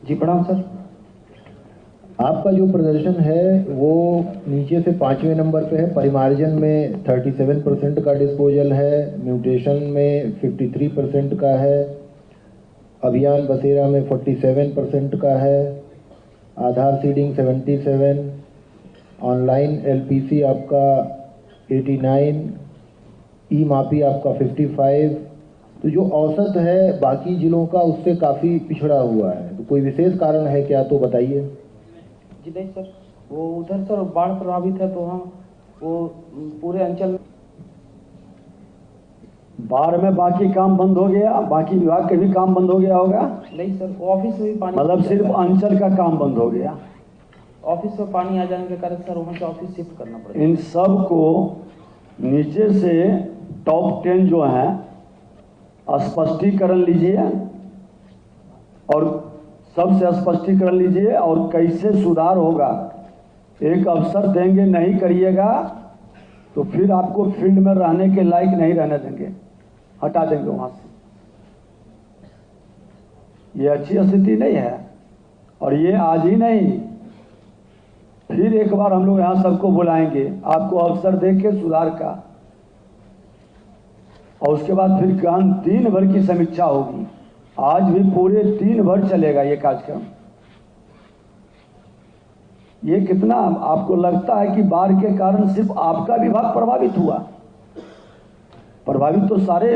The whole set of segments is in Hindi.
जी प्रणाम सर। आपका जो प्रदर्शन है वो नीचे से 5वें नंबर पे है। परिमार्जन में 37% का डिस्पोजल है, म्यूटेशन में 53% का है, अभियान बसेरा में 47% का है, आधार सीडिंग 77, ऑनलाइन एलपीसी आपका 89, ई मापी आपका 55। तो जो औसत है बाकी जिलों का उससे काफ़ी पिछड़ा हुआ है। तो कोई विशेष कारण है क्या, तो बताइए। जी नहीं सर, वो उधर सर बाढ़ प्रभावित है तो वहाँ वो पूरे अंचल में बाढ़ में बाकी काम बंद हो गया, बाकी विभाग के भी काम बंद हो गया होगा। नहीं सर, वो ऑफिस में भी पानी मतलब सिर्फ अंचल का काम बंद हो गया। ऑफिस में पानी आ जाने के कारण सर वहाँ से ऑफिस शिफ्ट करना पड़ेगा। इन सब को नीचे से टॉप 10 जो हैं स्पष्टीकरण लीजिए और सबसे स्पष्टीकरण लीजिए और कैसे सुधार होगा। एक अवसर देंगे, नहीं करिएगा तो फिर आपको फील्ड में रहने के लायक नहीं रहने देंगे, हटा देंगे वहां से। ये अच्छी स्थिति नहीं है और ये आज ही नहीं, फिर एक बार हम लोग यहाँ सबको बुलाएंगे आपको अवसर देके सुधार का, और उसके बाद फिर 3 भर की समीक्षा होगी। आज भी पूरे 3 भर चलेगा ये कार्यक्रम। ये कितना आपको लगता है कि बाढ़ के कारण सिर्फ आपका विभाग प्रभावित हुआ? प्रभावित तो सारे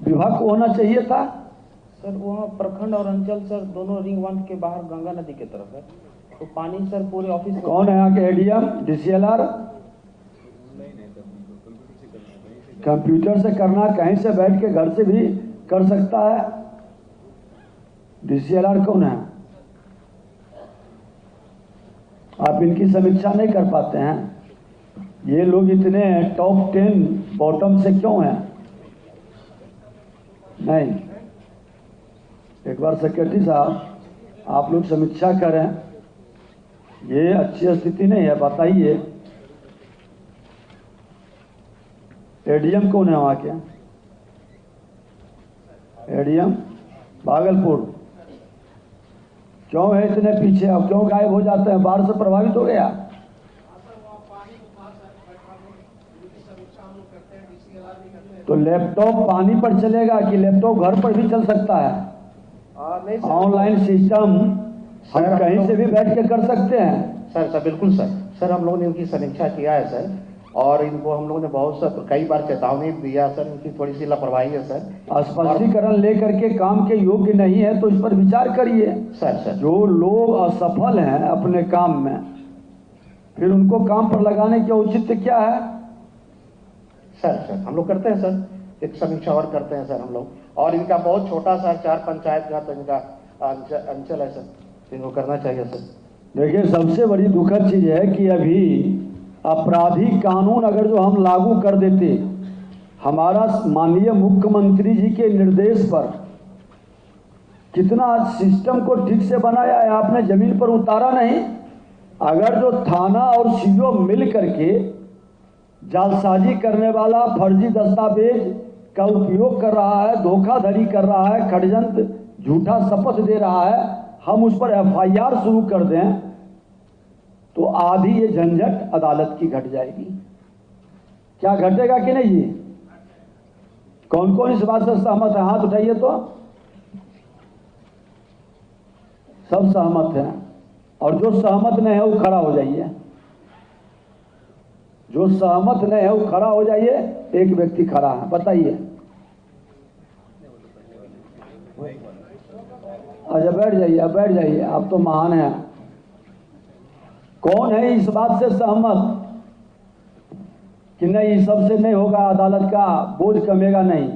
विभाग को होना चाहिए था। सर वहाँ प्रखंड और अंचल सर दोनों रिंग बांध के बाहर गंगा नदी की तरफ है, तो पानी सर पूरे ऑफिस में। कौन है यहाँ के एडीएम, डीसीएलआर? कंप्यूटर से करना, कहीं से बैठ के घर से भी कर सकता है। डीसीएलआर कौन है? आप इनकी समीक्षा नहीं कर पाते हैं। ये लोग इतने टॉप 10 बॉटम से क्यों हैं? नहीं, एक बार सेक्रेटरी साहब आप लोग समीक्षा करें। ये अच्छी स्थिति नहीं है, बताइए। एडीएम कौन है वहाँ के? एडीएम भागलपुर क्यों है इतने पीछे? अब क्यों गायब हो जाते हैं? बाढ़ से प्रभावित हो गया? तो लैपटॉप पानी पर चलेगा कि लैपटॉप घर पर भी चल सकता है? ऑनलाइन सिस्टम हम कहीं से भी बैठ के कर सकते हैं। सर बिल्कुल सर हम लोगों ने इनकी समीक्षा किया है सर, और इनको हम लोगों ने बहुत कई बार चेतावनी दिया सर। इनकी थोड़ी सी लापरवाही है सर। स्पष्टीकरण लेकर के काम के योग्य नहीं है तो इस पर विचार करिए। सर जो लोग असफल हैं अपने काम में, फिर उनको काम पर लगाने के औचित्य क्या है? सर हम लोग करते हैं सर, एक समीक्षा और करते हैं सर हम लोग। और इनका बहुत छोटा सा 4 पंचायत का तो इनका अंचल है सर, इनको करना चाहिए सर। देखिए, सबसे बड़ी दुखद चीज है कि अभी आपराधिक कानून अगर जो हम लागू कर देते, हमारा माननीय मुख्यमंत्री जी के निर्देश पर कितना सिस्टम को ठीक से बनाया है, आपने जमीन पर उतारा नहीं। अगर जो थाना और सीओ मिल करके जालसाजी करने वाला, फर्जी दस्तावेज का उपयोग कर रहा है, धोखाधड़ी कर रहा है, षड्यंत्र, झूठा शपथ दे रहा है, हम उस पर एफआईआर शुरू कर दें तो आधी ये झंझट अदालत की घट जाएगी। क्या घटेगा कि नहीं? ये कौन कौन इस बात से सहमत है? हाथ उठाइए तो। सब सहमत हैं, और जो सहमत नहीं है वो खड़ा हो जाइए। जो सहमत नहीं है वो खड़ा हो जाइए। एक व्यक्ति खड़ा है, बताइए। अच्छा, बैठ जाइए, अब बैठ जाइए, आप तो महान हैं। कौन है इस बात से सहमत कि नहीं, सबसे नहीं होगा, अदालत का बोझ कमेगा नहीं?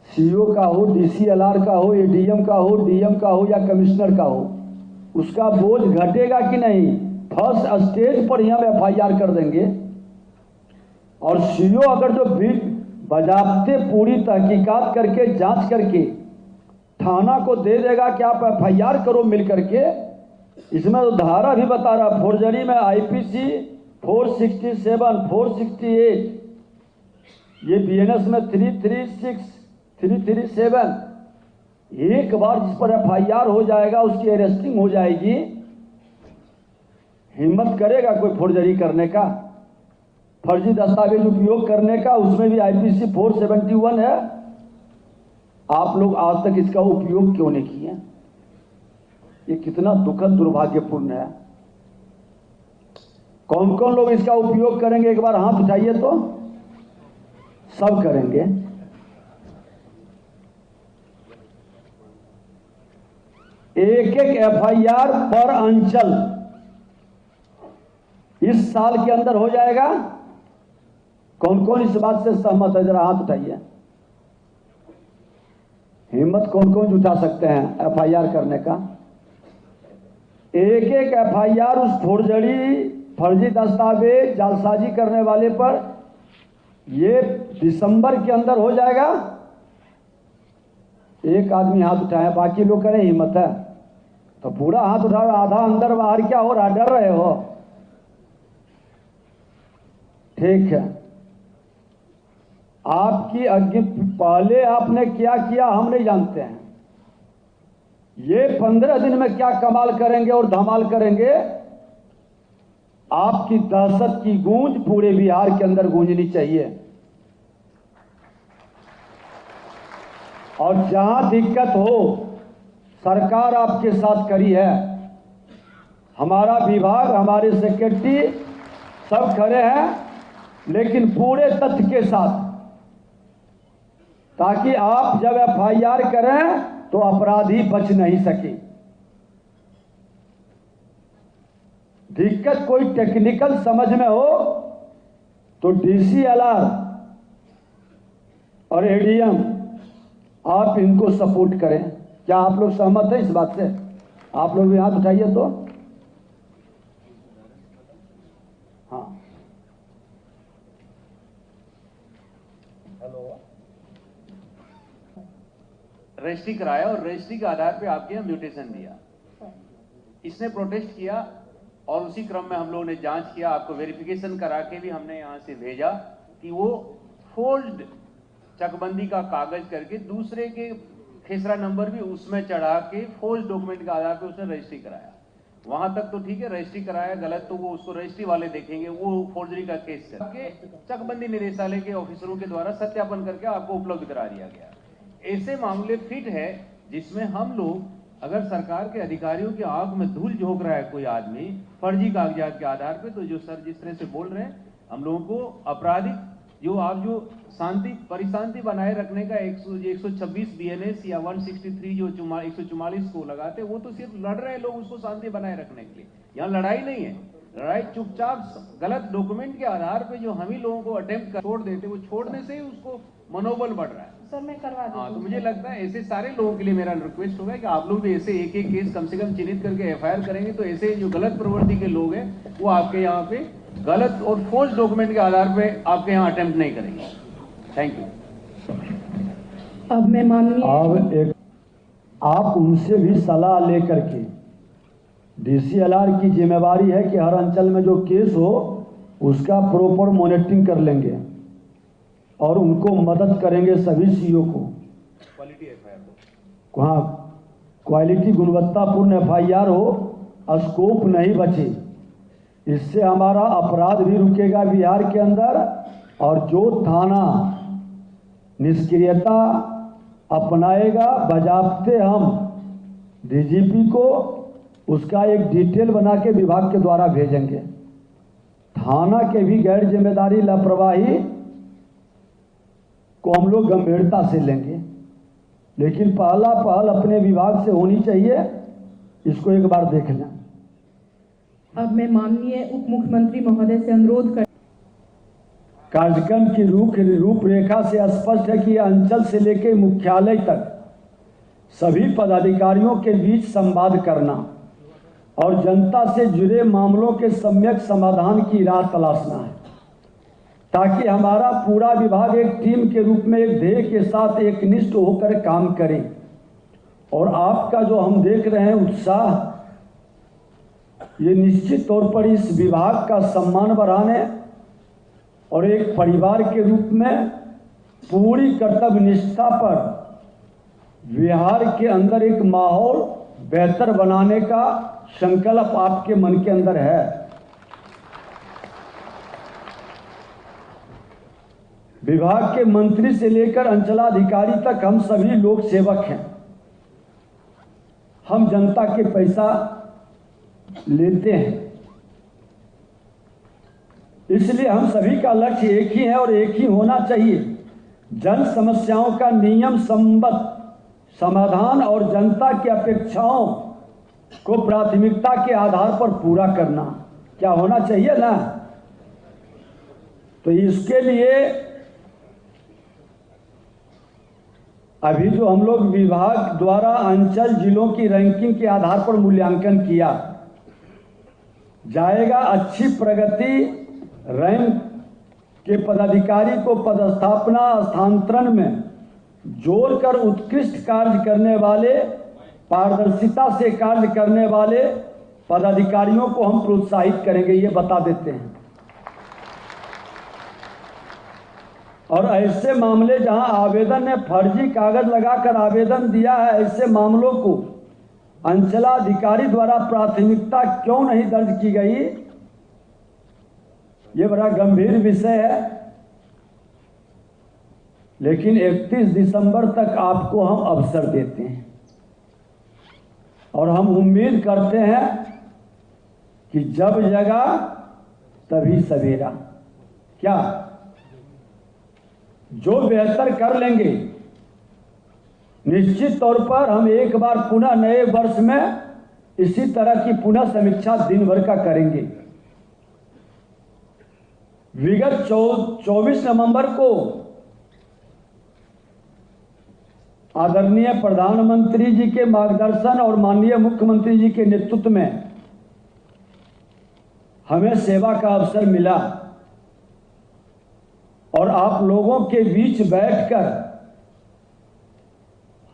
सीओ का हो, डीसीएलआर का हो, एडीएम का हो, डीएम का हो या कमिश्नर का हो, उसका बोझ घटेगा कि नहीं? फर्स्ट स्टेज पर ही हम एफआईआर कर देंगे, और सीओ अगर जो भी बजाबते पूरी तहकीकात करके जांच करके थाना को दे देगा कि आप एफआईआर करो मिल करके। इसमें तो धारा भी बता रहा, फोर्जरी में आईपीसी 467, 468, ये बीएनएस में 336, 337, एक बार जिस पर FIR हो जाएगा उसकी अरेस्टिंग हो जाएगी, हिम्मत करेगा कोई फोर्जरी करने का, फर्जी दस्तावेज उपयोग करने का? उसमें भी IPC 471 है। आप लोग आज तक इसका उपयोग क्यों नहीं किए? ये कितना दुखद दुर्भाग्यपूर्ण है। कौन कौन लोग इसका उपयोग करेंगे? एक बार हाथ उठाइए तो। सब करेंगे। एक एक FIR पर अंचल इस साल के अंदर हो जाएगा। कौन कौन इस बात से सहमत है? जरा हाथ उठाइए। हिम्मत कौन कौन जुटा सकते हैं FIR करने का? एक एक FIR उस फर्जी दस्तावेज जालसाजी करने वाले पर ये दिसंबर के अंदर हो जाएगा। एक आदमी हाथ उठाए, बाकी लोग करें हिम्मत है तो पूरा हाथ उठाओ। आधा अंदर बाहर क्या हो रहा? डर रहे हो? ठीक है, आपकी पहले आपने क्या किया हम नहीं जानते हैं। ये 15 दिन में क्या कमाल करेंगे और धमाल करेंगे, आपकी दहशत की गूंज पूरे बिहार के अंदर गूंजनी चाहिए। और जहां दिक्कत हो, सरकार आपके साथ खड़ी है, हमारा विभाग, हमारे सेक्रेटरी सब खड़े हैं, लेकिन पूरे तथ्य के साथ, ताकि आप जब FIR करें तो अपराधी बच नहीं सके। दिक्कत कोई टेक्निकल समझ में हो तो DCLR और ADM आप इनको सपोर्ट करें। क्या आप लोग सहमत हैं इस बात से? आप लोग भी हाथ उठाइए तो। हाँ, रजिस्ट्री कराया और रजिस्ट्री के आधार पे आपके यहाँ म्यूटेशन दिया। इसने प्रोटेस्ट किया और उसी क्रम में हम लोगों ने जांच किया, आपको वेरिफिकेशन करा के भी हमने यहाँ से भेजा कि वो फोल्ड चकबंदी का कागज करके दूसरे के खेसरा नंबर भी उसमें चढ़ा के फोल्ड डॉक्यूमेंट के आधार पे उसने रजिस्ट्री कराया। वहां तक तो ठीक है, रजिस्ट्री कराया, गलत तो वो उसको रजिस्ट्री वाले देखेंगे, वो फोर्जरी का केस करके चकबंदी निदेशालय के ऑफिसरों के द्वारा सत्यापन करके आपको उपलब्ध करा दिया गया। ऐसे मामले फिट है जिसमें हम लोग, अगर सरकार के अधिकारियों की आंख में धूल झोंक रहा है कोई आदमी फर्जी कागजात के आधार पे, तो जो सर जिस तरह से बोल रहे हैं, हम लोगों को आपराधिक जो शांति परिशांति बनाए रखने का 126 BNS या 163 जो 144 को लगाते, वो तो सिर्फ लड़ रहे हैं लोग उसको शांति बनाए रखने के लिए। यहाँ लड़ाई नहीं है, लड़ाई चुपचाप गलत डॉक्यूमेंट के आधार पे जो हम ही लोगों को अटेम्प्ट कर छोड़ देते, वो छोड़ने से ही उसको मनोबल बढ़ रहा है। सर मैं करवा दूं। हाँ, तो मुझे लगता है ऐसे सारे लोगों के लिए मेरा रिक्वेस्ट होगा कि आप लोग भी ऐसे एक एक केस कम से कम चिन्हित करके FIR करेंगे, तो ऐसे जो गलत प्रवृत्ति के लोग हैं वो आपके यहाँ पे गलत और फोर्स डॉक्यूमेंट के आधार पे आपके यहाँ अटेम्प्ट नहीं करेंगे। Thank you. अब मैं माननीय आप उनसे भी सलाह लेकर के, DCLR की जिम्मेवारी है कि हर अंचल में जो केस हो उसका प्रॉपर मॉनिटरिंग कर लेंगे और उनको मदद करेंगे सभी CO को। क्वालिटी FIR हाँ, क्वालिटी गुणवत्तापूर्ण FIR हो, स्कोप नहीं बचे। इससे हमारा अपराध भी रुकेगा बिहार के अंदर, और जो थाना निष्क्रियता अपनाएगा, बजाबते हम DGP को उसका एक डिटेल बना के विभाग के द्वारा भेजेंगे। थाना के भी गैर जिम्मेदारी लापरवाही को हम लोग गंभीरता से लेंगे, लेकिन पहला पहल अपने विभाग से होनी चाहिए। इसको एक बार देख लें। अब मैं माननीय उप मुख्यमंत्री महोदय से अनुरोध कर कार्यक्रम की रूपरेखा से स्पष्ट है कि अंचल से लेकर मुख्यालय तक सभी पदाधिकारियों के बीच संवाद करना और जनता से जुड़े मामलों के सम्यक समाधान की राह तलाशना है, ताकि हमारा पूरा विभाग एक टीम के रूप में एक ध्येय के साथ एकनिष्ठ होकर काम करे। और आपका जो हम देख रहे हैं उत्साह, ये निश्चित तौर पर इस विभाग का सम्मान बढ़ाने और एक परिवार के रूप में पूरी कर्तव्य निष्ठा पर बिहार के अंदर एक माहौल बेहतर बनाने का संकल्प आपके मन के अंदर है। विभाग के मंत्री से लेकर अंचलाधिकारी तक हम सभी लोक सेवक हैं। हम जनता के पैसा लेते हैं, इसलिए हम सभी का लक्ष्य एक ही है और एक ही होना चाहिए। जन समस्याओं का नियम संबद्ध समाधान और जनता की अपेक्षाओं को प्राथमिकता के आधार पर पूरा करना क्या होना चाहिए ना। तो इसके लिए अभी जो हम लोग विभाग द्वारा अंचल जिलों की रैंकिंग के आधार पर मूल्यांकन किया जाएगा। अच्छी प्रगति रैंक के पदाधिकारी को पदस्थापना स्थानांतरण में जोड़कर उत्कृष्ट कार्य करने वाले, पारदर्शिता से कार्य करने वाले पदाधिकारियों को हम प्रोत्साहित करेंगे, ये बता देते हैं। और ऐसे मामले जहां आवेदन ने फर्जी कागज लगाकर आवेदन दिया है, ऐसे मामलों को अंचलाधिकारी द्वारा प्राथमिकता क्यों नहीं दर्ज की गई, ये बड़ा गंभीर विषय है। लेकिन 31 दिसंबर तक आपको हम अवसर देते हैं और हम उम्मीद करते हैं कि जब जगा तभी सवेरा। क्या जो बेहतर कर लेंगे, निश्चित तौर पर हम एक बार पुनः नए वर्ष में इसी तरह की पुनः समीक्षा दिन भर का करेंगे। विगत 24 नवंबर को आदरणीय प्रधानमंत्री जी के मार्गदर्शन और माननीय मुख्यमंत्री जी के नेतृत्व में हमें सेवा का अवसर मिला और आप लोगों के बीच बैठकर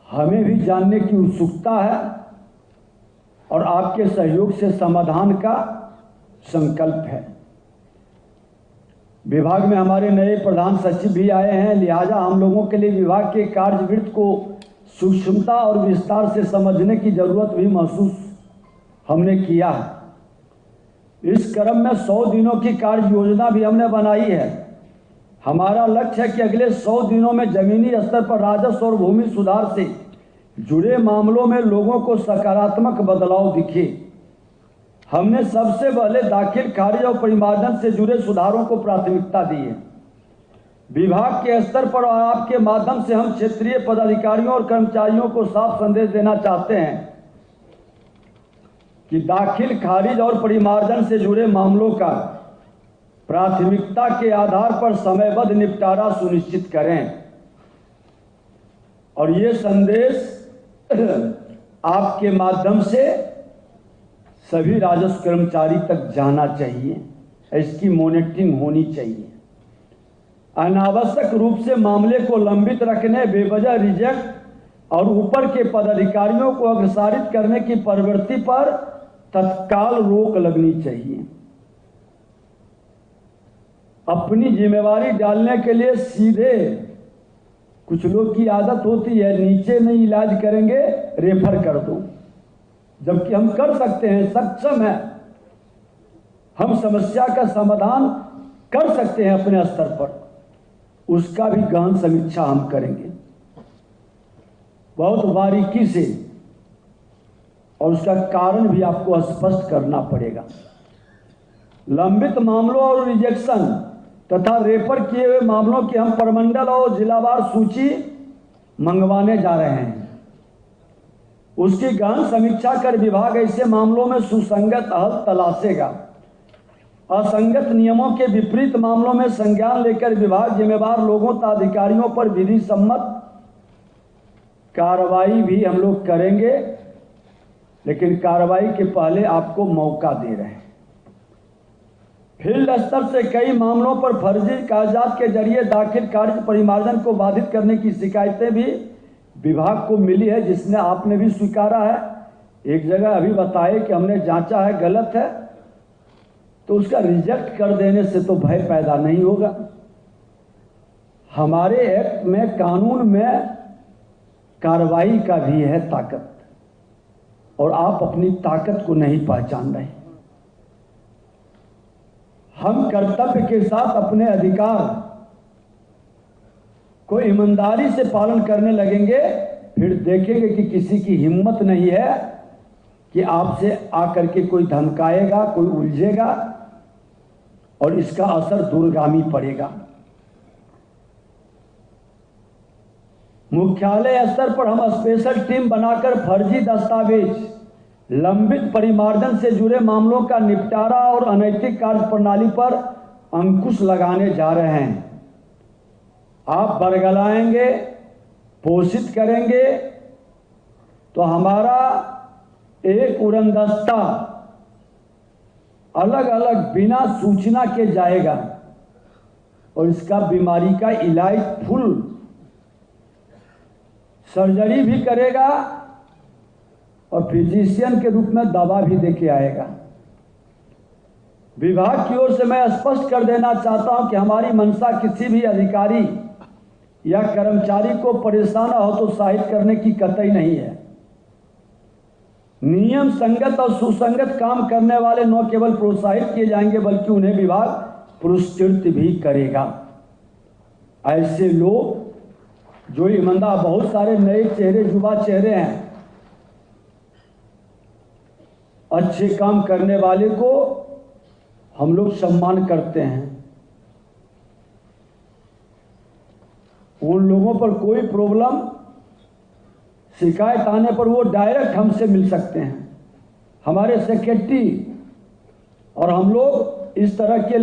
हमें भी जानने की उत्सुकता है और आपके सहयोग से समाधान का संकल्प है। विभाग में हमारे नए प्रधान सचिव भी आए हैं, लिहाजा हम लोगों के लिए विभाग के कार्यवृत्त को सूक्ष्मता और विस्तार से समझने की जरूरत भी महसूस हमने किया है। इस क्रम में 100 दिनों की कार्य योजना भी हमने बनाई है। हमारा लक्ष्य है कि अगले 100 दिनों में जमीनी स्तर पर राजस्व और भूमि सुधार से जुड़े मामलों में लोगों को सकारात्मक बदलाव दिखे। हमने सबसे पहले दाखिल, खारिज और परिमार्जन से जुड़े सुधारों को प्राथमिकता दी है। विभाग के स्तर पर और आपके माध्यम से हम क्षेत्रीय पदाधिकारियों और कर्मचारियों को साफ संदेश देना चाहते हैं कि दाखिल, खारिज और परिमार्जन से जुड़े मामलों का प्राथमिकता के आधार पर समयबद्ध निपटारा सुनिश्चित करें और ये संदेश आपके माध्यम से सभी राजस्व कर्मचारी तक जाना चाहिए। इसकी मॉनिटरिंग होनी चाहिए। अनावश्यक रूप से मामले को लंबित रखने, बेवजह रिजेक्ट और ऊपर के पदाधिकारियों को अग्रसारित करने की प्रवृत्ति पर तत्काल रोक लगनी चाहिए। अपनी जिम्मेवारी डालने के लिए सीधे कुछ लोग की आदत होती है, नीचे नहीं इलाज करेंगे, रेफर कर दो, जबकि हम कर सकते हैं, सक्षम है, हम समस्या का समाधान कर सकते हैं अपने स्तर पर। उसका भी गहन समीक्षा हम करेंगे बहुत बारीकी से और उसका कारण भी आपको स्पष्ट करना पड़ेगा। लंबित मामलों और रिजेक्शन तथा रेफर किए हुए मामलों की हम प्रमंडल और जिलावार सूची मंगवाने जा रहे हैं। उसकी गहन समीक्षा कर विभाग ऐसे मामलों में सुसंगत हल तलाशेगा। असंगत नियमों के विपरीत मामलों में संज्ञान लेकर विभाग जिम्मेदार लोगों तथा अधिकारियों पर विधि सम्मत कार्रवाई भी हम लोग करेंगे, लेकिन कार्रवाई के पहले आपको मौका दे रहे हैं। फील्ड स्तर से कई मामलों पर फर्जी कागजात के जरिए दाखिल कार्य परिमार्जन को बाधित करने की शिकायतें भी विभाग को मिली है, जिसने आपने भी स्वीकारा है। एक जगह अभी बताए कि हमने जांचा है, गलत है, तो उसका रिजेक्ट कर देने से तो भय पैदा नहीं होगा। हमारे एक्ट में, कानून में कार्रवाई का भी है ताकत, और आप अपनी ताकत को नहीं पहचान रहे। हम कर्तव्य के साथ अपने अधिकार को ईमानदारी से पालन करने लगेंगे, फिर देखेंगे कि किसी की हिम्मत नहीं है कि आपसे आकर के कोई धमकाएगा, कोई उलझेगा, और इसका असर दूरगामी पड़ेगा। मुख्यालय स्तर पर हम स्पेशल टीम बनाकर फर्जी दस्तावेज, लंबित परिमार्जन से जुड़े मामलों का निपटारा और अनैतिक कार्य प्रणाली पर अंकुश लगाने जा रहे हैं। आप बरगलाएंगे, पोषित करेंगे तो हमारा एक उड़नदस्ता अलग अलग बिना सूचना के जाएगा और इसका बीमारी का इलाज फुल सर्जरी भी करेगा और फिजिशियन के रूप में दवा भी देके आएगा। विभाग की ओर से मैं स्पष्ट कर देना चाहता हूं कि हमारी मंशा किसी भी अधिकारी या कर्मचारी को परेशान और हतोत्साहित करने की कतई नहीं है। नियम संगत और सुसंगत काम करने वाले न केवल प्रोत्साहित किए जाएंगे बल्कि उन्हें विभाग पुरस्कृत भी करेगा। ऐसे लोग जो ईमानदार, बहुत सारे नए चेहरे, युवा चेहरे हैं, अच्छे काम करने वाले को हम लोग सम्मान करते हैं। उन लोगों पर कोई प्रॉब्लम, शिकायत आने पर वो डायरेक्ट हमसे मिल सकते हैं। हमारे सेक्रेटरी और हम लोग इस तरह के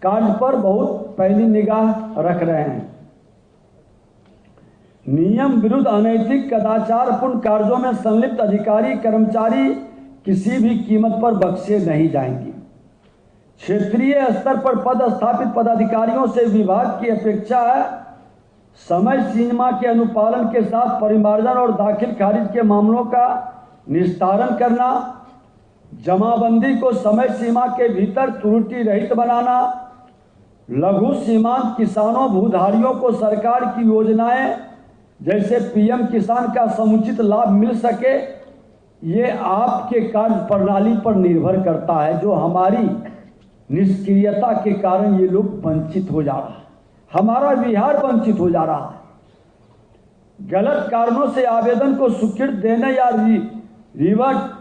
कार्य पर बहुत पहली निगाह रख रहे हैं। नियम विरुद्ध अनैतिक कदाचारपूर्ण कार्यों में संलिप्त अधिकारी कर्मचारी किसी भी कीमत पर बख्शे नहीं जाएंगे। क्षेत्रीय स्तर पर पदस्थापित पदाधिकारियों से विभाग की अपेक्षा है समय सीमा के अनुपालन के साथ परिमार्जन और दाखिल खारिज के मामलों का निस्तारण करना, जमाबंदी को समय सीमा के भीतर त्रुटि रहित बनाना, लघु सीमांत किसानों भूधारियों को सरकार की योजनाएं जैसे पीएम किसान का समुचित लाभ मिल सके, ये आपके कार्य प्रणाली पर निर्भर करता है। जो हमारी निष्क्रियता के कारण ये लोग वंचित हो जा रहा है, हमारा बिहार वंचित हो जा रहा है। गलत कारणों से आवेदन को स्वीकृत देने या रिवर्ट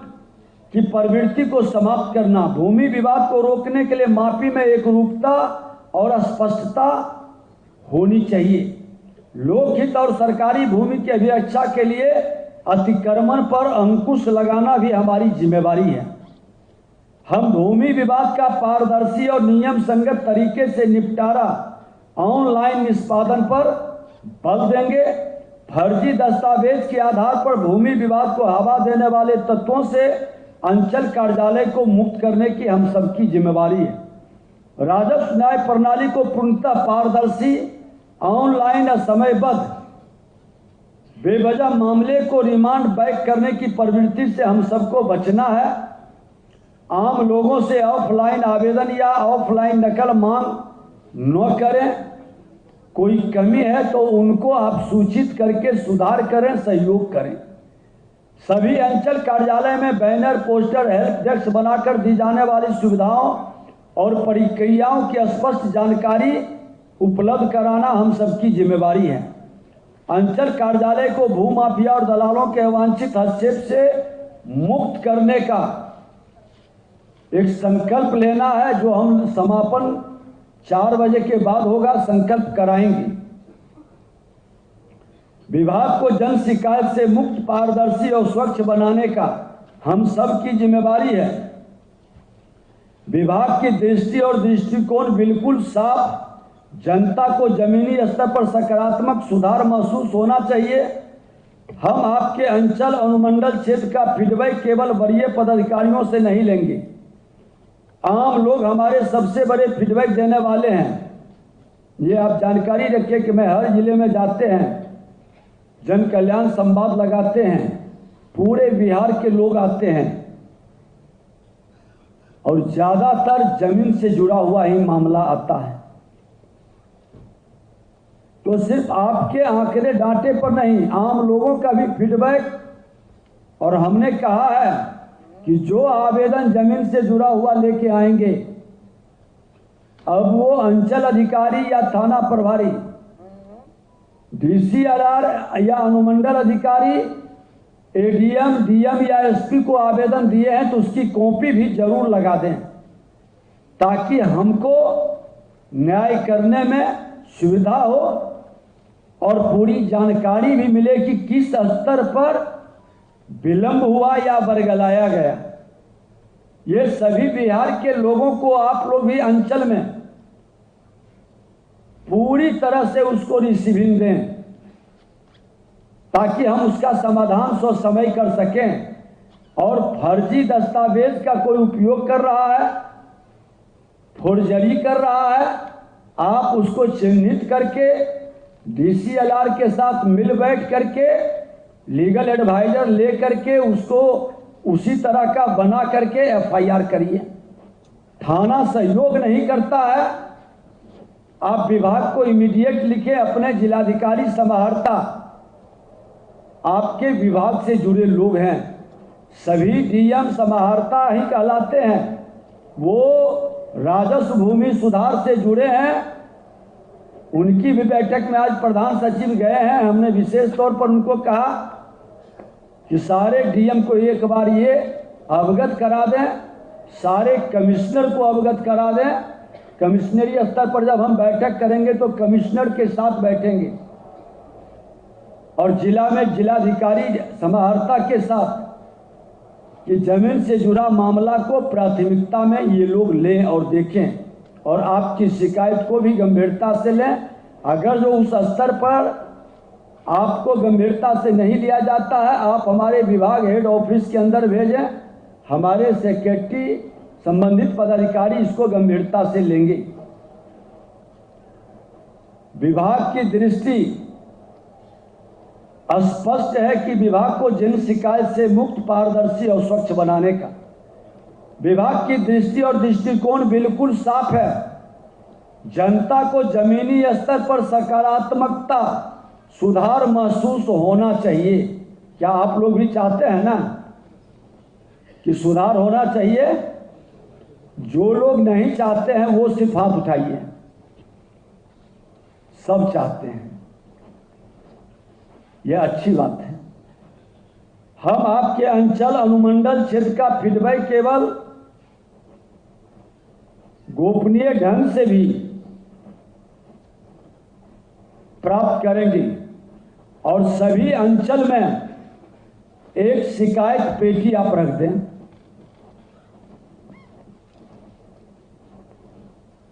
की प्रवृत्ति को समाप्त करना, भूमि विवाद को रोकने के लिए माफी में एकरूपता और स्पष्टता होनी चाहिए। लोकहित और सरकारी भूमि की अभिरक्षा के लिए अतिक्रमण पर अंकुश लगाना भी हमारी जिम्मेवारी है। हम भूमि विवाद का पारदर्शी और नियम संगत तरीके से निपटारा ऑनलाइन निष्पादन पर बल देंगे। फर्जी दस्तावेज के आधार पर भूमि विवाद को हवा देने वाले तत्वों से अंचल कार्यालय को मुक्त करने की हम सबकी जिम्मेवारी है। राजस्व न्याय प्रणाली को पूर्णतः पारदर्शी, ऑनलाइन और समयबद्ध, बेवजह मामले को रिमांड बैक करने की प्रवृत्ति से हम सबको बचना है। आम लोगों से ऑफलाइन आवेदन या ऑफलाइन नकल मांग न करें। कोई कमी है तो उनको आप सूचित करके सुधार करें, सहयोग करें। सभी अंचल कार्यालय में बैनर, पोस्टर, हेल्प डेस्क बनाकर दी जाने वाली सुविधाओं और प्रक्रियाओं की स्पष्ट जानकारी उपलब्ध कराना हम सबकी जिम्मेवारी है। अंचल कार्यालय को भूमाफिया और दलालों के अवांछित हस्तक्षेप से मुक्त करने का एक संकल्प लेना है, जो हम समापन 4 बजे के बाद होगा, संकल्प कराएंगे। विभाग को जन शिकायत से मुक्त, पारदर्शी और स्वच्छ बनाने का हम सब की जिम्मेवारी है। विभाग की दृष्टि और दृष्टिकोण बिल्कुल साफ, जनता को जमीनी स्तर पर सकारात्मक सुधार महसूस होना चाहिए। हम आपके अंचल अनुमंडल क्षेत्र का फीडबैक केवल वरीय पदाधिकारियों से नहीं लेंगे। आम लोग हमारे सबसे बड़े फीडबैक देने वाले हैं। ये आप जानकारी रखिए कि मैं हर जिले में जाते हैं, जन कल्याण संवाद लगाते हैं, पूरे बिहार के लोग आते हैं और ज्यादातर जमीन से जुड़ा हुआ ही मामला आता है। तो सिर्फ आपके आंकड़े डाटे पर नहीं, आम लोगों का भी फीडबैक, और हमने कहा है कि जो आवेदन जमीन से जुड़ा हुआ लेके आएंगे, अब वो अंचल अधिकारी या थाना प्रभारी, DCLR या अनुमंडल अधिकारी, ADM, DM या SP को आवेदन दिए हैं तो उसकी कॉपी भी जरूर लगा दें, ताकि हमको न्याय करने में सुविधा हो और पूरी जानकारी भी मिले कि किस स्तर पर विलंब हुआ या बरगलाया गया। ये सभी बिहार के लोगों को आप लोग भी अंचल में पूरी तरह से उसको रिसीविंग दें, ताकि हम उसका समाधान समय कर सकें। और फर्जी दस्तावेज का कोई उपयोग कर रहा है, फोर्जरी कर रहा है, आप उसको चिन्हित करके DCLR के साथ मिल बैठ करके लीगल एडवाइजर ले करके उसको उसी तरह का बना करके FIR करिए। थाना सहयोग नहीं करता है, आप विभाग को इमीडिएट लिखे, अपने जिलाधिकारी समाहर्ता आपके विभाग से जुड़े लोग हैं, सभी DM समाहर्ता ही कहलाते हैं, वो राजस्व भूमि सुधार से जुड़े हैं। उनकी भी बैठक में आज प्रधान सचिव गए हैं, हमने विशेष तौर पर उनको कहा कि सारे DM को एक बार ये अवगत करा दें, सारे कमिश्नर को अवगत करा दें। कमिश्नरी स्तर पर जब हम बैठक करेंगे तो कमिश्नर के साथ बैठेंगे और जिला में जिलाधिकारी समाहर्ता के साथ, कि जमीन से जुड़ा मामला को प्राथमिकता में ये लोग लें और देखें, और आपकी शिकायत को भी गंभीरता से लें। अगर जो उस स्तर पर आपको गंभीरता से नहीं लिया जाता है, आप हमारे विभाग हेड ऑफिस के अंदर भेजें, हमारे सेक्रेटरी संबंधित पदाधिकारी इसको गंभीरता से लेंगे। विभाग की दृष्टि स्पष्ट है कि विभाग को जन शिकायत से मुक्त, पारदर्शी और स्वच्छ बनाने का विभाग की दृष्टि और दृष्टिकोण बिल्कुल साफ है। जनता को जमीनी स्तर पर सकारात्मकता, सुधार महसूस होना चाहिए। क्या आप लोग भी चाहते हैं ना कि सुधार होना चाहिए? जो लोग नहीं चाहते हैं वो सिर्फ हाथ उठाइए, सब चाहते हैं, यह अच्छी बात है। हम आपके अंचल अनुमंडल क्षेत्र का फीडबैक केवल गोपनीय ढंग से भी प्राप्त करेंगे और सभी अंचल में एक शिकायत पेटी आप रख दें।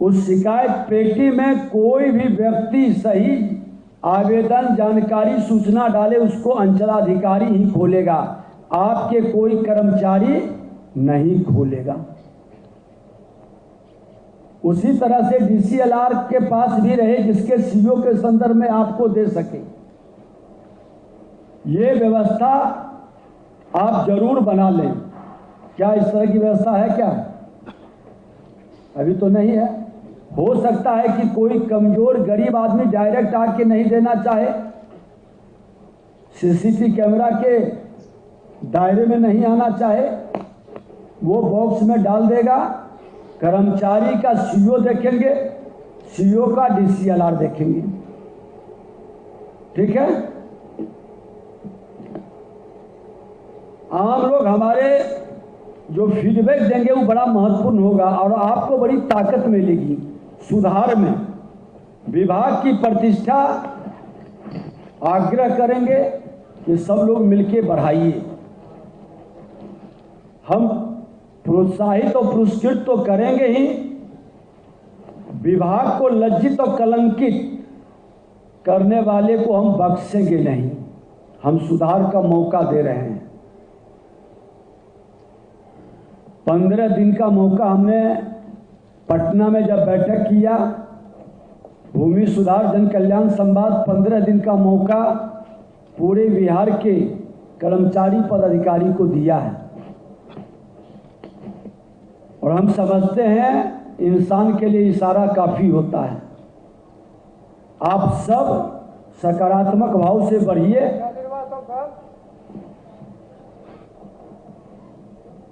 उस शिकायत पेटी में कोई भी व्यक्ति सही आवेदन, जानकारी, सूचना डाले, उसको अंचलाधिकारी ही खोलेगा, आपके कोई कर्मचारी नहीं खोलेगा। उसी तरह से DCLR के पास भी रहे, जिसके CO के संदर्भ में आपको दे सके। ये व्यवस्था आप जरूर बना लें। क्या इस तरह की व्यवस्था है क्या? अभी तो नहीं है। हो सकता है कि कोई कमजोर गरीब आदमी डायरेक्ट आके नहीं देना चाहे, CCTV कैमरा के दायरे में नहीं आना चाहे, वो बॉक्स में डाल देगा। कर्मचारी का CO देखेंगे, CO का DCLR देखेंगे, ठीक है। आम लोग हमारे जो फीडबैक देंगे वो बड़ा महत्वपूर्ण होगा और आपको बड़ी ताकत मिलेगी सुधार में। विभाग की प्रतिष्ठा आग्रह करेंगे कि सब लोग मिलकर बढ़ाइए। हम प्रोत्साहित और पुरस्कृत तो करेंगे ही, विभाग को लज्जित और कलंकित करने वाले को हम बख्शेंगे नहीं। हम सुधार का मौका दे रहे हैं। 15 दिन का मौका हमने पटना में जब बैठक किया, भूमि सुधार जन कल्याण संवाद, 15 दिन का मौका पूरे बिहार के कर्मचारी पदाधिकारी को दिया है। और हम समझते हैं इंसान के लिए इशारा काफी होता है। आप सब सकारात्मक भाव से बढ़िए।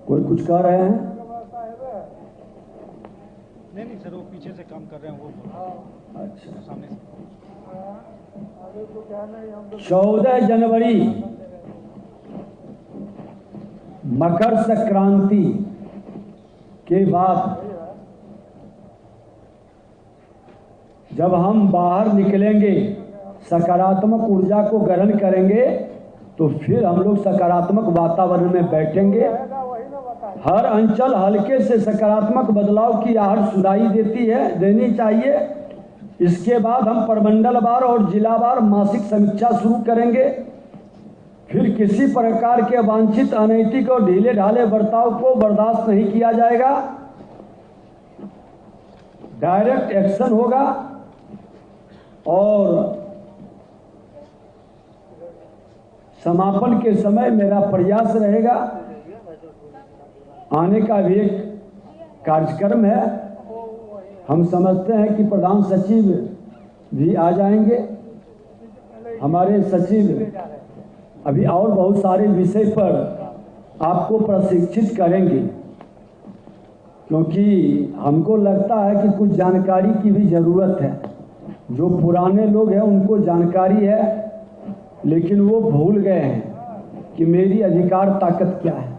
कोई कुछ कह रहे हैं? नहीं सर, वो पीछे से काम कर रहे हैं वो। अच्छा, सामने से 14 जनवरी मकर संक्रांति के बाद जब हम बाहर निकलेंगे, सकारात्मक ऊर्जा को ग्रहण करेंगे, तो फिर हम लोग सकारात्मक वातावरण में बैठेंगे। हर अंचल हल्के से सकारात्मक बदलाव की आहट सुनाई देनी चाहिए। इसके बाद हम प्रमंडलवार और जिलावार मासिक समीक्षा शुरू करेंगे। फिर किसी प्रकार के वांछित अनैतिक और ढीले ढाले बर्ताव को बर्दाश्त नहीं किया जाएगा। डायरेक्ट एक्शन होगा और समापन के समय मेरा प्रयास रहेगा, आने का भी एक कार्यक्रम है। हम समझते हैं कि प्रधान सचिव भी आ जाएंगे। हमारे सचिव अभी और बहुत सारे विषय पर आपको प्रशिक्षित करेंगे, क्योंकि हमको लगता है कि कुछ जानकारी की भी ज़रूरत है। जो पुराने लोग हैं उनको जानकारी है, लेकिन वो भूल गए हैं कि मेरी अधिकार ताकत क्या है।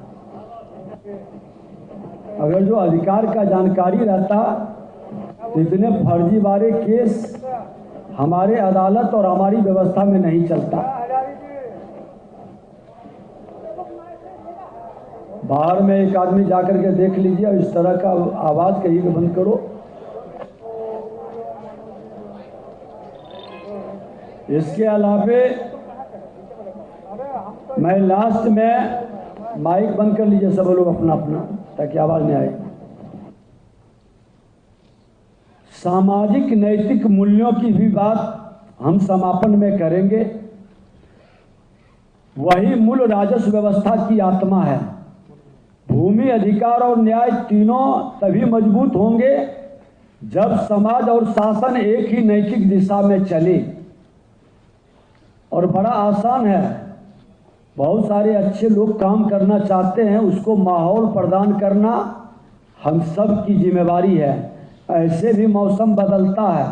अगर जो अधिकार का जानकारी रहता तो इतने फर्जीवाड़े केस हमारे अदालत और हमारी व्यवस्था में नहीं चलता। बाहर में एक आदमी जाकर के देख लीजिए और इस तरह का आवाज़ कहिए कि बंद करो। इसके अलावे मैं लास्ट में माइक बंद कर लीजिए सब लोग अपना अपना, ताकि आवाज़ नहीं आए। सामाजिक नैतिक मूल्यों की भी बात हम समापन में करेंगे। वही मूल राजस्व व्यवस्था की आत्मा है। भूमि अधिकार और न्याय तीनों तभी मजबूत होंगे जब समाज और शासन एक ही नैतिक दिशा में चले। और बड़ा आसान है, बहुत सारे अच्छे लोग काम करना चाहते हैं, उसको माहौल प्रदान करना हम सब की जिम्मेवारी है। ऐसे भी मौसम बदलता है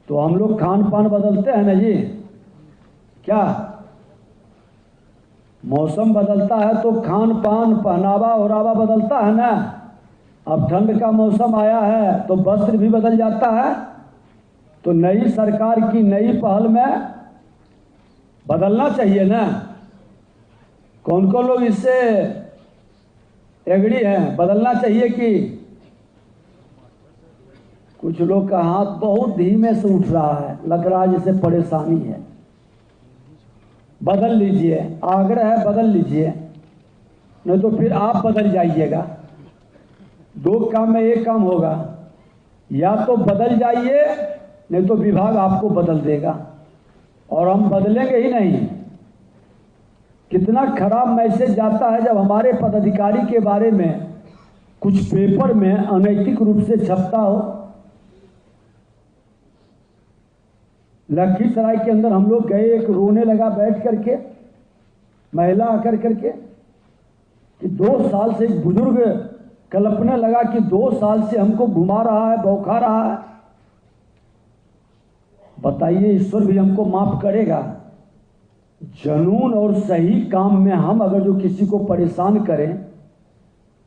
तो हम लोग खान पान बदलते हैं ना जी, क्या मौसम बदलता है तो खान पान पहनावा ओढ़ावा बदलता है ना। अब ठंड का मौसम आया है तो वस्त्र भी बदल जाता है। तो नई सरकार की नई पहल में बदलना चाहिए ना। कौन कौन लोग इससे एग्री हैं? बदलना चाहिए कि कुछ लोग का हाथ बहुत धीमे से उठ रहा है, लग रहा है जैसे परेशानी है। बदल लीजिए, आग्रह है बदल लीजिए, नहीं तो फिर आप बदल जाइएगा। दो काम में एक काम होगा, या तो बदल जाइए नहीं तो विभाग आपको बदल देगा और हम बदलेंगे ही नहीं। कितना खराब मैसेज जाता है जब हमारे पदाधिकारी के बारे में कुछ पेपर में अनैतिक रूप से छपता हो। लखीसराय के अंदर हम लोग गए, एक रोने लगा बैठ करके, महिला आकर करके कि 2 साल से एक बुजुर्ग कल्पने लगा कि 2 साल से हमको घुमा रहा है, बौखा रहा है। बताइए ईश्वर भी हमको माफ करेगा? जनून और सही काम में हम अगर जो किसी को परेशान करें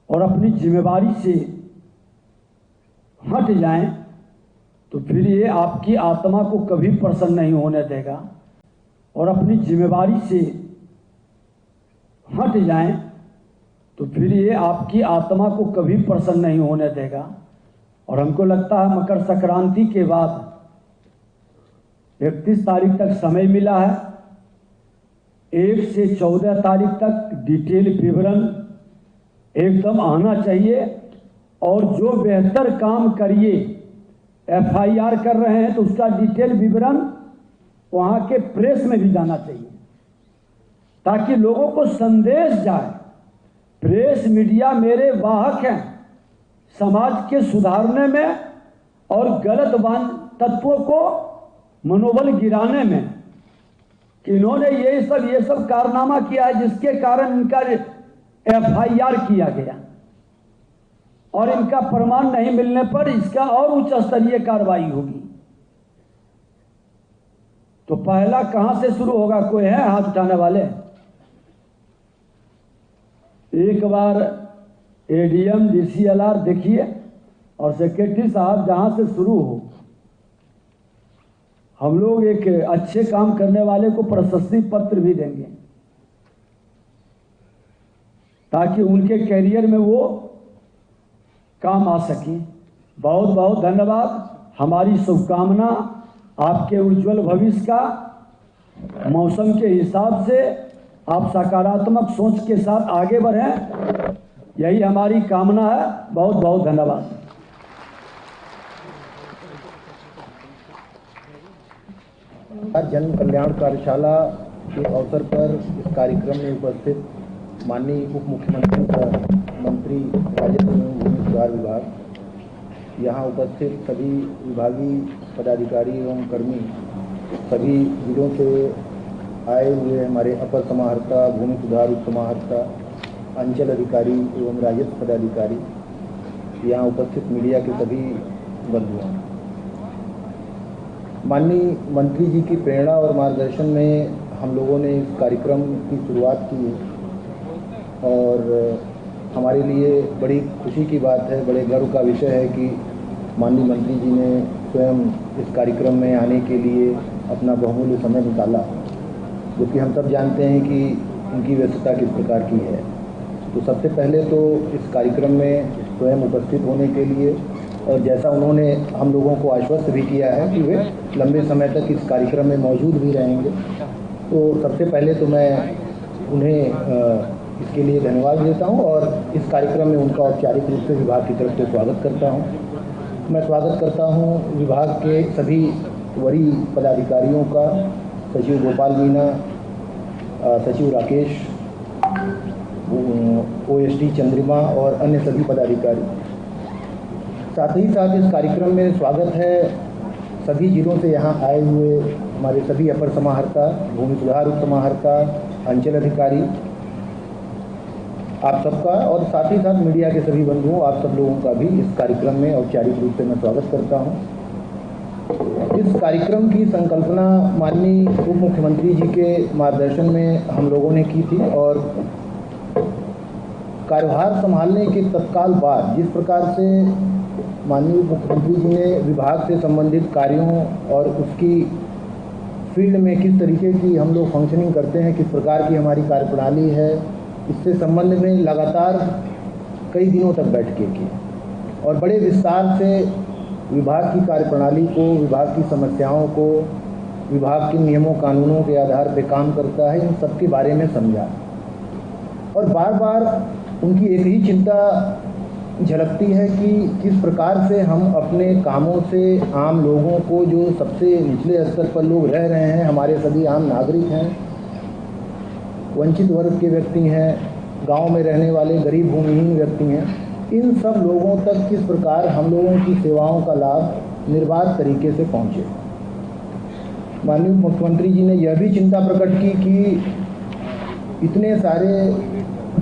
और अपनी जिम्मेवारी से हट जाएं तो फिर ये आपकी आत्मा को कभी प्रसन्न नहीं होने देगा। और अपनी जिम्मेवारी से हट जाएं तो फिर ये आपकी आत्मा को कभी प्रसन्न नहीं होने देगा। और हमको लगता है मकर संक्रांति के बाद 31 तारीख तक समय मिला है। 1 से 14 तारीख तक डिटेल विवरण एकदम आना चाहिए। और जो बेहतर काम करिए, FIR कर रहे हैं तो उसका डिटेल विवरण वहाँ के प्रेस में भी जाना चाहिए, ताकि लोगों को संदेश जाए। प्रेस मीडिया मेरे वाहक हैं समाज के सुधारने में और गलत तत्वों को मनोबल गिराने में कि इन्होंने ये सब कारनामा किया है जिसके कारण इनका FIR किया गया और इनका प्रमाण नहीं मिलने पर इसका और उच्च स्तरीय कार्रवाई होगी। तो पहला कहां से शुरू होगा? कोई है हाथ उठाने वाले? एक बार ADM DCLR देखिए और सेक्रेटरी साहब जहां से शुरू हो, हम लोग एक अच्छे काम करने वाले को प्रशस्ति पत्र भी देंगे ताकि उनके कैरियर में वो काम आ सके। बहुत बहुत धन्यवाद। हमारी शुभकामना आपके उज्जवल भविष्य का। मौसम के हिसाब से आप सकारात्मक सोच के साथ आगे बढ़ें, यही हमारी कामना है। बहुत बहुत धन्यवाद। जन कल्याण कार्यशाला के अवसर पर इस कार्यक्रम में उपस्थित माननीय उप मुख्यमंत्री मंत्री राजस्व एवं भूमि सुधार विभाग, यहाँ उपस्थित सभी विभागीय पदाधिकारी एवं कर्मी, सभी जिलों से आए हुए हमारे अपर समाहर्ता, भूमि सुधार उप समाहर्ता, अंचल अधिकारी एवं राजस्व पदाधिकारी, यहाँ उपस्थित मीडिया के सभी बंधुओं, माननीय मंत्री जी की प्रेरणा और मार्गदर्शन में हम लोगों ने इस कार्यक्रम की शुरुआत की है और हमारे लिए बड़ी खुशी की बात है, बड़े गर्व का विषय है कि माननीय मंत्री जी ने स्वयं इस कार्यक्रम में आने के लिए अपना बहुमूल्य समय निकाला, जो कि हम सब जानते हैं कि उनकी व्यस्तता किस प्रकार की है। तो सबसे पहले तो इस कार्यक्रम में स्वयं उपस्थित होने के लिए, और जैसा उन्होंने हम लोगों को आश्वस्त भी किया है कि वे लंबे समय तक इस कार्यक्रम में मौजूद भी रहेंगे, तो सबसे पहले तो मैं उन्हें इसके लिए धन्यवाद देता हूं और इस कार्यक्रम में उनका औपचारिक रूप से विभाग की तरफ से स्वागत करता हूं। मैं स्वागत करता हूं विभाग के सभी वरीय पदाधिकारियों का, सचिव गोपाल मीना, सचिव राकेश, OSD चंद्रिमा और अन्य सभी पदाधिकारी। साथ ही साथ इस कार्यक्रम में स्वागत है सभी जिलों से यहाँ आए हुए हमारे सभी अपर समाहर्ता, भूमि सुधार उप समाहर्ता, अंचल अधिकारी, आप सबका, और साथ ही साथ मीडिया के सभी बंधुओं, आप सब लोगों का भी इस कार्यक्रम में औपचारिक रूप से मैं स्वागत करता हूं। इस कार्यक्रम की संकल्पना माननीय उप मुख्यमंत्री जी के मार्गदर्शन में हम लोगों ने की थी और कार्यभार संभालने के तत्काल बाद जिस प्रकार से माननीय उप मुख्यमंत्री जी ने विभाग से संबंधित कार्यों और उसकी फील्ड में किस तरीके की हम लोग फंक्शनिंग करते हैं, किस प्रकार की हमारी कार्यप्रणाली है, इससे संबंध में लगातार कई दिनों तक बैठकें की और बड़े विस्तार से विभाग की कार्यप्रणाली को, विभाग की समस्याओं को, विभाग के नियमों कानूनों के आधार पर काम करता है, इन सब के बारे में समझा। और बार बार उनकी एक ही चिंता झलकती है कि किस प्रकार से हम अपने कामों से आम लोगों को, जो सबसे निचले स्तर पर लोग रह रहे हैं, हमारे सभी आम नागरिक हैं, वंचित वर्ग के व्यक्ति हैं, गांव में रहने वाले गरीब भूमिहीन व्यक्ति हैं, इन सब लोगों तक किस प्रकार हम लोगों की सेवाओं का लाभ निर्बाध तरीके से पहुंचे। माननीय मुख्यमंत्री जी ने यह भी चिंता प्रकट की कि इतने सारे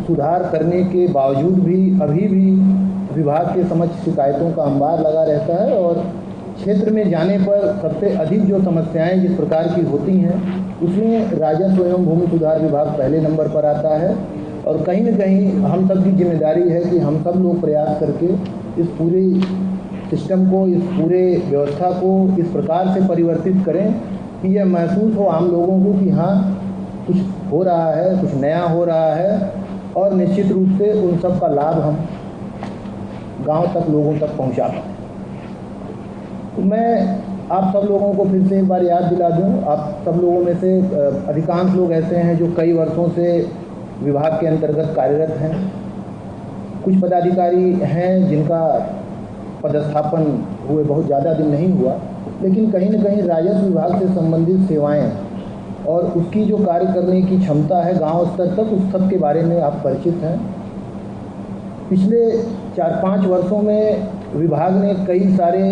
सुधार करने के बावजूद भी अभी भी विभाग के समक्ष शिकायतों का अंबार लगा रहता है और क्षेत्र में जाने पर सबसे अधिक जो समस्याएं जिस प्रकार की होती हैं उसमें राजस्व एवं भूमि सुधार विभाग पहले नंबर पर आता है। और कहीं न कहीं हम सब की जिम्मेदारी है कि हम सब लोग प्रयास करके इस पूरे सिस्टम को, इस पूरे व्यवस्था को इस प्रकार से परिवर्तित करें कि यह महसूस हो आम लोगों को कि हाँ कुछ हो रहा है, कुछ नया हो रहा है, और निश्चित रूप से उन सब का लाभ हम गांव तक, लोगों तक पहुंचा पाएं। तो मैं आप सब लोगों को फिर से एक बार याद दिला दूं, आप सब लोगों में से अधिकांश लोग ऐसे हैं जो कई वर्षों से विभाग के अंतर्गत कार्यरत हैं। कुछ पदाधिकारी हैं जिनका पदस्थापन हुए बहुत ज़्यादा दिन नहीं हुआ, लेकिन कहीं न कहीं राजस्व विभाग से संबंधित सेवाएं और उसकी जो कार्य करने की क्षमता है गांव स्तर तक, उस सब के बारे में आप परिचित हैं। पिछले 4-5 वर्षों में विभाग ने कई सारे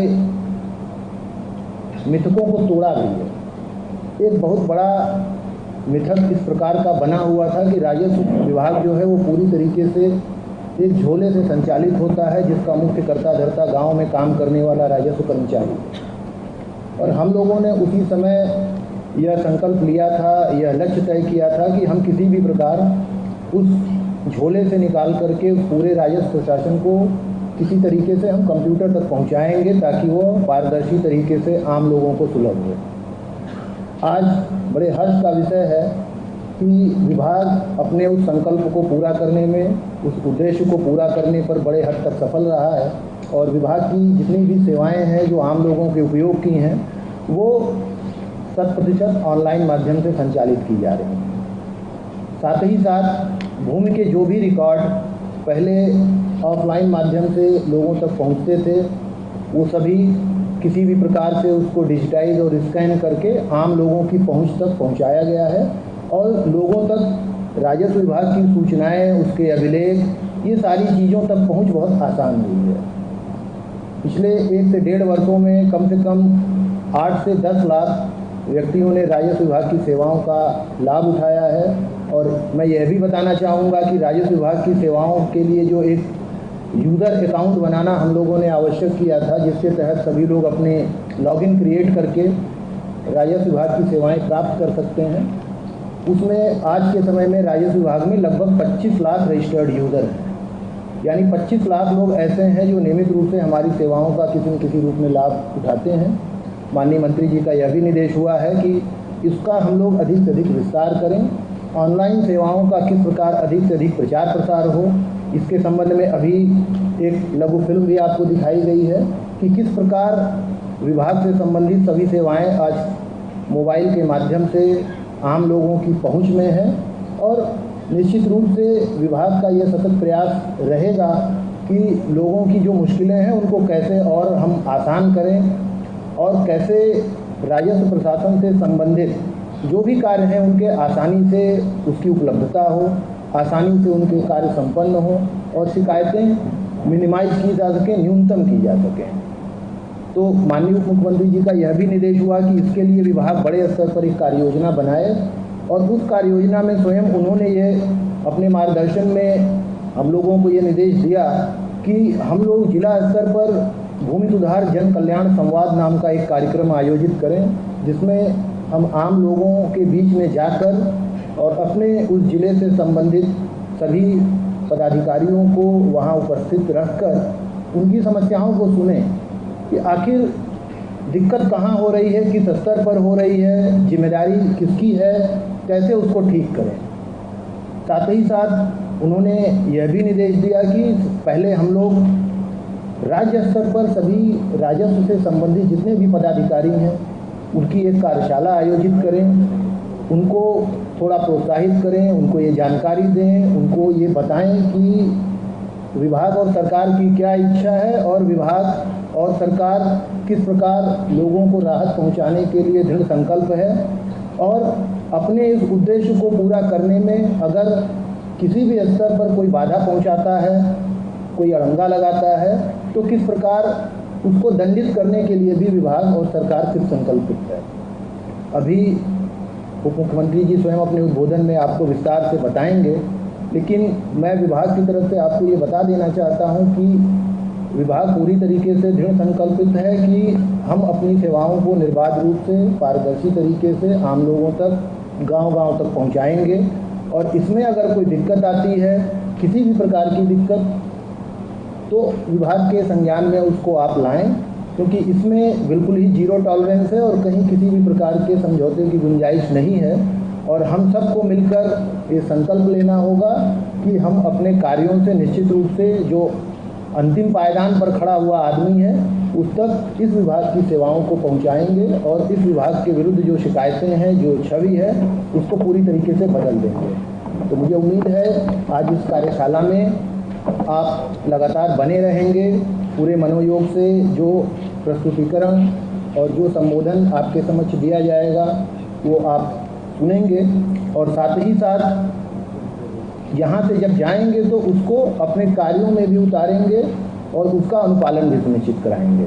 मिथकों को तोड़ा भी है। एक बहुत बड़ा मिथक इस प्रकार का बना हुआ था कि राजस्व विभाग जो है वो पूरी तरीके से एक झोले से संचालित होता है, जिसका मुख्य कर्ता धर्ता गांव में काम करने वाला राजस्व कर्मचारी है। और हम लोगों ने उसी समय यह संकल्प लिया था, यह लक्ष्य तय किया था कि हम किसी भी प्रकार उस झोले से निकाल करके पूरे राजस्व प्रशासन को किसी तरीके से हम कंप्यूटर तक पहुंचाएंगे, ताकि वो पारदर्शी तरीके से आम लोगों को सुलभ हो। आज बड़े हर्ष का विषय है कि विभाग अपने उस संकल्प को पूरा करने में, उस उद्देश्य को पूरा करने पर बड़े हद तक सफल रहा है। और विभाग की जितनी भी सेवाएं हैं जो आम लोगों के उपयोग की हैं, वो 100% ऑनलाइन माध्यम से संचालित की जा रही हैं। साथ ही साथ भूमि के जो भी रिकॉर्ड पहले ऑफलाइन माध्यम से लोगों तक पहुंचते थे, वो सभी किसी भी प्रकार से उसको डिजिटाइज और स्कैन करके आम लोगों की पहुंच तक पहुंचाया गया है। और लोगों तक राजस्व विभाग की सूचनाएं, उसके अभिलेख, ये सारी चीज़ों तक पहुंच बहुत आसान हुई है। पिछले 1 से 1.5 वर्षों में कम से कम 8 से 10 लाख व्यक्तियों ने राजस्व विभाग की सेवाओं का लाभ उठाया है। और मैं यह भी बताना चाहूँगा कि राजस्व विभाग की सेवाओं के लिए जो एक यूज़र अकाउंट बनाना हम लोगों ने आवश्यक किया था, जिसके तहत सभी लोग अपने लॉगिन क्रिएट करके राजस्व विभाग की सेवाएं प्राप्त कर सकते हैं, उसमें आज के समय में राजस्व विभाग में लगभग 25 लाख रजिस्टर्ड यूज़र हैं। यानी 25 लाख लोग ऐसे हैं जो नियमित रूप से हमारी सेवाओं का किसी न किसी रूप में लाभ उठाते हैं। माननीय मंत्री जी का यह भी निर्देश हुआ है कि इसका हम लोग अधिक से अधिक विस्तार करें। ऑनलाइन सेवाओं का किस प्रकार अधिक से अधिक प्रचार प्रसार हो, इसके संबंध में अभी एक लघु फिल्म भी आपको दिखाई गई है कि किस प्रकार विभाग से संबंधित सभी सेवाएं आज मोबाइल के माध्यम से आम लोगों की पहुंच में है। और निश्चित रूप से विभाग का यह सतत प्रयास रहेगा कि लोगों की जो मुश्किलें हैं उनको कैसे और हम आसान करें, और कैसे राजस्व प्रशासन से संबंधित जो भी कार्य हैं उनके आसानी से उसकी उपलब्धता हो, आसानी से उनके कार्य संपन्न हो और शिकायतें मिनिमाइज की जा सकें, न्यूनतम की जा सकें। तो माननीय उप मुख्यमंत्री जी का यह भी निर्देश हुआ कि इसके लिए विभाग बड़े स्तर पर एक कार्य योजना बनाए। और उस कार्य योजना में स्वयं उन्होंने ये अपने मार्गदर्शन में हम लोगों को ये निर्देश दिया कि हम लोग जिला स्तर पर भूमि सुधार जन कल्याण संवाद नाम का एक कार्यक्रम आयोजित करें, जिसमें हम आम लोगों के बीच में जाकर और अपने उस जिले से संबंधित सभी पदाधिकारियों को वहाँ उपस्थित रखकर उनकी समस्याओं को सुने कि आखिर दिक्कत कहाँ हो रही है, किस स्तर पर हो रही है, जिम्मेदारी किसकी है, कैसे उसको ठीक करें। साथ ही साथ उन्होंने यह भी निर्देश दिया कि पहले हम लोग राज्य स्तर पर सभी राजस्व से संबंधित जितने भी पदाधिकारी हैं उनकी एक कार्यशाला आयोजित करें, उनको थोड़ा प्रोत्साहित करें, उनको ये जानकारी दें, उनको ये बताएं कि विभाग और सरकार की क्या इच्छा है और विभाग और सरकार किस प्रकार लोगों को राहत पहुंचाने के लिए दृढ़ संकल्प है। और अपने इस उद्देश्य को पूरा करने में अगर किसी भी स्तर पर कोई बाधा पहुंचाता है, कोई अड़ंगा लगाता है, तो किस प्रकार उसको दंडित करने के लिए भी विभाग और सरकार कृत संकल्पित है। अभी उप मुख्यमंत्री जी स्वयं अपने उद्बोधन में आपको विस्तार से बताएंगे, लेकिन मैं विभाग की तरफ से आपको ये बता देना चाहता हूँ कि विभाग पूरी तरीके से दृढ़ संकल्पित है कि हम अपनी सेवाओं को निर्बाध रूप से, पारदर्शी तरीके से आम लोगों तक, गांव-गांव तक पहुंचाएंगे। और इसमें अगर कोई दिक्कत आती है, किसी भी प्रकार की दिक्कत, तो विभाग के संज्ञान में उसको आप लाएं, क्योंकि इसमें बिल्कुल ही जीरो टॉलरेंस है और कहीं किसी भी प्रकार के समझौते की गुंजाइश नहीं है। और हम सबको मिलकर ये संकल्प लेना होगा कि हम अपने कार्यों से निश्चित रूप से जो अंतिम पायदान पर खड़ा हुआ आदमी है उस तक इस विभाग की सेवाओं को पहुंचाएंगे और इस विभाग के विरुद्ध जो शिकायतें हैं, जो छवि है, उसको पूरी तरीके से बदल देंगे। तो मुझे उम्मीद है आज इस कार्यशाला में आप लगातार बने रहेंगे, पूरे मनोयोग से जो प्रस्तुतिकरण और जो संबोधन आपके समक्ष दिया जाएगा वो आप सुनेंगे और साथ ही साथ यहाँ से जब जाएंगे तो उसको अपने कार्यों में भी उतारेंगे और उसका अनुपालन भी सुनिश्चित कराएंगे।